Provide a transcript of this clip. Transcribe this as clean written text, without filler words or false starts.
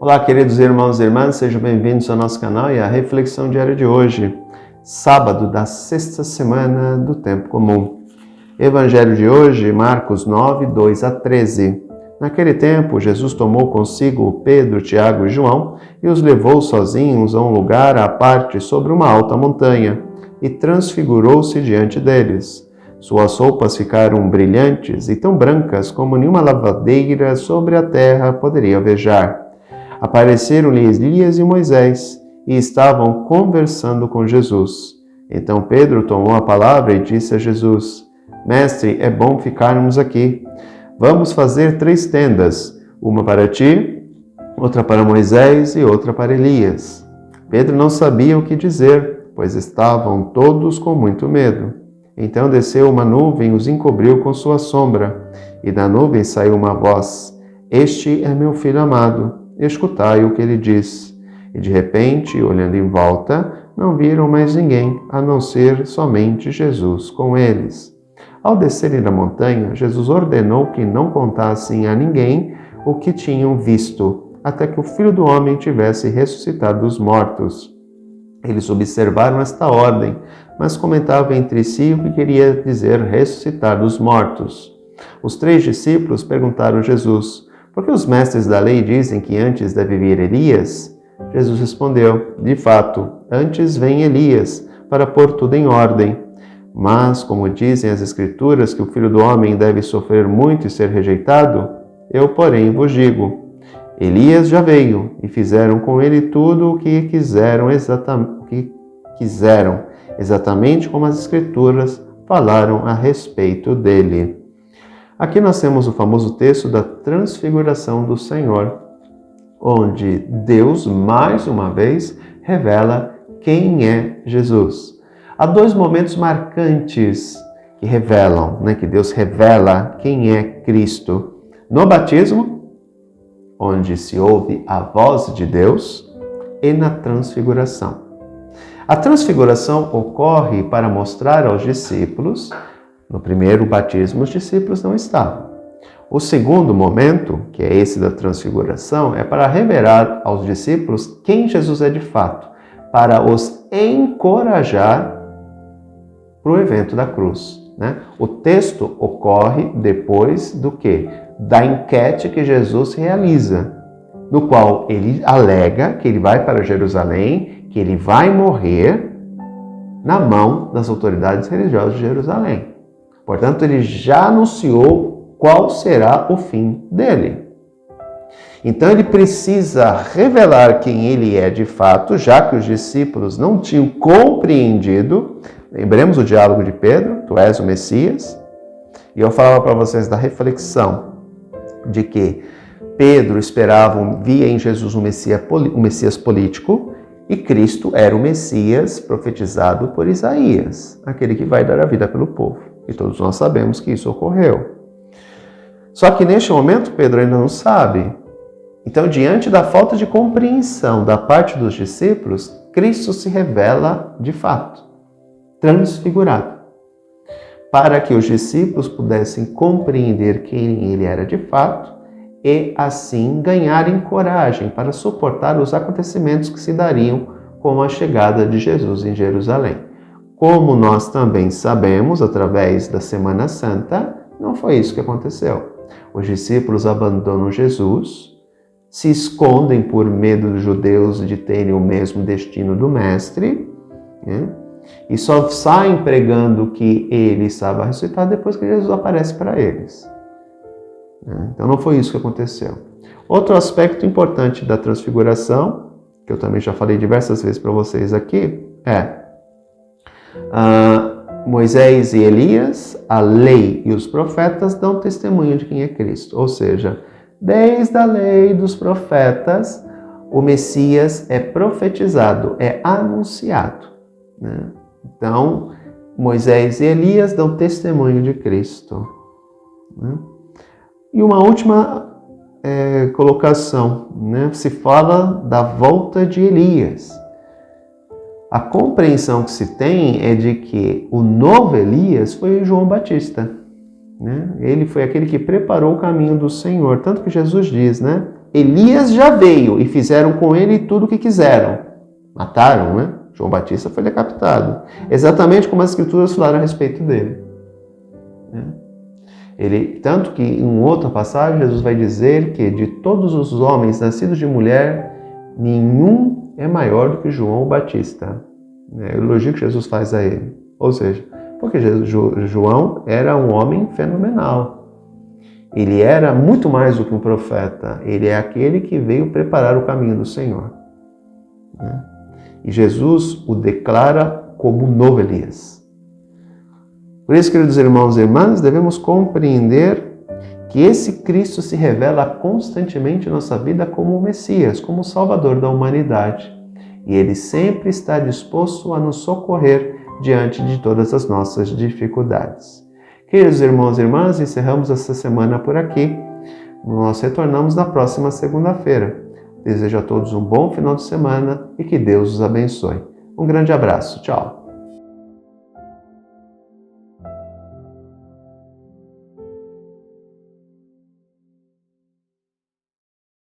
Olá, queridos irmãos e irmãs, sejam bem-vindos ao nosso canal e à reflexão diária de hoje, sábado da sexta semana do Tempo Comum. Evangelho de hoje, Marcos 9, 2 a 13. Naquele tempo, Jesus tomou consigo Pedro, Tiago e João e os levou sozinhos a um lugar à parte sobre uma alta montanha e transfigurou-se diante deles. Suas roupas ficaram brilhantes e tão brancas como nenhuma lavadeira sobre a terra poderia alvejar. Apareceram-lhe Elias e Moisés e estavam conversando com Jesus. Então Pedro tomou a palavra e disse a Jesus: Mestre, é bom ficarmos aqui. Vamos fazer 3 tendas, uma para ti, outra para Moisés e outra para Elias. Pedro não sabia o que dizer, pois estavam todos com muito medo. Então desceu uma nuvem e os encobriu com sua sombra, e da nuvem saiu uma voz: Este é meu filho amado, escutai o que ele diz. E de repente, olhando em volta, não viram mais ninguém, a não ser somente Jesus com eles. Ao descerem da montanha, Jesus ordenou que não contassem a ninguém o que tinham visto, até que o Filho do Homem tivesse ressuscitado dos mortos. Eles observaram esta ordem, mas comentavam entre si o que queria dizer ressuscitar dos mortos. Os 3 discípulos perguntaram a Jesus: Por que os mestres da lei dizem que antes deve vir Elias? Jesus respondeu: De fato, antes vem Elias, para pôr tudo em ordem. Mas, como dizem as Escrituras que o Filho do Homem deve sofrer muito e ser rejeitado, eu, porém, vos digo: Elias já veio, e fizeram com ele tudo o que quiseram, exatamente como as Escrituras falaram a respeito dele. Aqui nós temos o famoso texto da transfiguração do Senhor, onde Deus, mais uma vez, revela quem é Jesus. Há 2 momentos marcantes que revelam, que Deus revela quem é Cristo. No batismo, onde se ouve a voz de Deus, e na transfiguração. A transfiguração ocorre para mostrar aos discípulos. No primeiro batismo, os discípulos não estavam. O segundo momento, que é esse da transfiguração, é para revelar aos discípulos quem Jesus é de fato, para os encorajar para o evento da cruz. O texto ocorre depois do quê? Da enquete que Jesus realiza, no qual ele alega que ele vai para Jerusalém, que ele vai morrer na mão das autoridades religiosas de Jerusalém. Portanto, ele já anunciou qual será o fim dele. Então, ele precisa revelar quem ele é de fato, já que os discípulos não tinham compreendido. Lembremos o diálogo de Pedro: Tu és o Messias. E eu falava para vocês da reflexão de que Pedro via em Jesus um Messias político, e Cristo era o Messias profetizado por Isaías, aquele que vai dar a vida pelo povo. E todos nós sabemos que isso ocorreu. Só que neste momento Pedro ainda não sabe. Então, diante da falta de compreensão da parte dos discípulos, Cristo se revela de fato, transfigurado, para que os discípulos pudessem compreender quem ele era de fato e, assim, ganharem coragem para suportar os acontecimentos que se dariam com a chegada de Jesus em Jerusalém. Como nós também sabemos, através da Semana Santa, não foi isso que aconteceu. Os discípulos abandonam Jesus, se escondem por medo dos judeus de terem o mesmo destino do Mestre, e só saem pregando que ele estava ressuscitado depois que Jesus aparece para eles. Então não foi isso que aconteceu. Outro aspecto importante da transfiguração, que eu também já falei diversas vezes para vocês aqui, é Moisés e Elias, a lei e os profetas dão testemunho de quem é Cristo. Ou seja, desde a lei dos profetas, o Messias é profetizado, é anunciado. Então, Moisés e Elias dão testemunho de Cristo. E uma última colocação, se fala da volta de Elias. A compreensão que se tem é de que o novo Elias foi João Batista. Ele foi aquele que preparou o caminho do Senhor. Tanto que Jesus diz, Elias já veio e fizeram com ele tudo o que quiseram. Mataram, né? João Batista foi decapitado. Exatamente como as Escrituras falaram a respeito dele. Tanto que em outra passagem, Jesus vai dizer que de todos os homens nascidos de mulher, nenhum é maior do que João Batista. É o elogio que Jesus faz a ele. Ou seja, porque João era um homem fenomenal. Ele era muito mais do que um profeta. Ele é aquele que veio preparar o caminho do Senhor. E Jesus o declara como novo Elias. Por isso, queridos irmãos e irmãs, devemos compreender que esse Cristo se revela constantemente em nossa vida como o Messias, como o Salvador da humanidade. E Ele sempre está disposto a nos socorrer diante de todas as nossas dificuldades. Queridos irmãos e irmãs, encerramos essa semana por aqui. Nós retornamos na próxima segunda-feira. Desejo a todos um bom final de semana e que Deus os abençoe. Um grande abraço. Tchau.